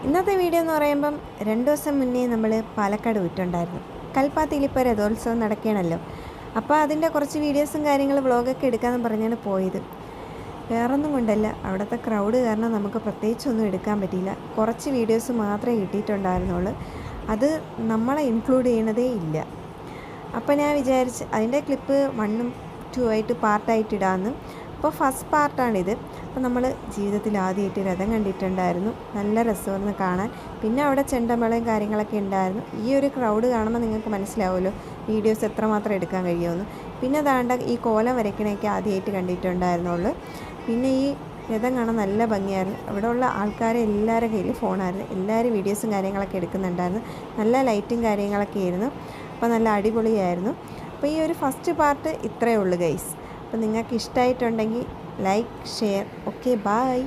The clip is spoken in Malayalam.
ഇന്നത്തെ വീഡിയോ എന്ന് പറയുമ്പം 2 ദിവസം മുന്നേ നമ്മൾ പാലക്കാട് പോയിട്ടുണ്ടായിരുന്നു. കൽപ്പാത്തിയിൽ ഇപ്പോൾ രഥോത്സവം നടക്കുകയാണല്ലോ. അപ്പോൾ അതിൻ്റെ കുറച്ച് വീഡിയോസും കാര്യങ്ങളും വ്ളോഗൊക്കെ എടുക്കാമെന്ന് പറഞ്ഞാണ് പോയത്. വേറൊന്നും കൊണ്ടല്ല, അവിടുത്തെ ക്രൗഡ് കാരണം നമുക്ക് പ്രത്യേകിച്ചൊന്നും എടുക്കാൻ പറ്റിയില്ല. കുറച്ച് വീഡിയോസ് മാത്രമേ കിട്ടിയിട്ടുണ്ടായിരുന്നുള്ളൂ. അത് നമ്മളെ ഇൻക്ലൂഡ് ചെയ്യണതേ ഇല്ല. അപ്പോൾ ഞാൻ വിചാരിച്ച് അതിൻ്റെ ക്ലിപ്പ് 1ഉം 2 ആയിട്ട് പാർട്ടായിട്ട് ഇടാമെന്ന്. അപ്പോൾ ഫസ്റ്റ് പാർട്ടാണിത്. അപ്പോൾ നമ്മൾ ജീവിതത്തിൽ ആദ്യമായിട്ട് രഥം കണ്ടിട്ടുണ്ടായിരുന്നു. നല്ല രസമായിരുന്നു കാണാൻ. പിന്നെ അവിടെ ചെണ്ടമേളയും കാര്യങ്ങളൊക്കെ ഉണ്ടായിരുന്നു. ഈ ഒരു ക്രൗഡ് കാണുമ്പോൾ നിങ്ങൾക്ക് മനസ്സിലാവുമല്ലോ വീഡിയോസ് എത്രമാത്രം എടുക്കാൻ കഴിയുമെന്ന്. പിന്നെ ദാണ്ട ഈ കോലം വരയ്ക്കണയൊക്കെ ആദ്യമായിട്ട് കണ്ടിട്ടുണ്ടായിരുന്നുള്ളൂ. പിന്നെ ഈ രഥം കാണാൻ നല്ല ഭംഗിയായിരുന്നു. അവിടെ ഉള്ള ആൾക്കാരെ എല്ലാവരുടെ കയ്യിൽ ഫോണായിരുന്നു. എല്ലാവരും വീഡിയോസും കാര്യങ്ങളൊക്കെ എടുക്കുന്നുണ്ടായിരുന്നു. നല്ല ലൈറ്റും കാര്യങ്ങളൊക്കെ ആയിരുന്നു. അപ്പോൾ നല്ല അടിപൊളിയായിരുന്നു. അപ്പോൾ ഈ ഒരു ഫസ്റ്റ് പാർട്ട് ഇത്രയേ ഉള്ളൂ ഗൈസ്. അപ്പോൾ നിങ്ങൾക്ക് ഇഷ്ടമായിട്ടുണ്ടെങ്കിൽ ലൈക്ക്, ഷെയർ. Okay, by.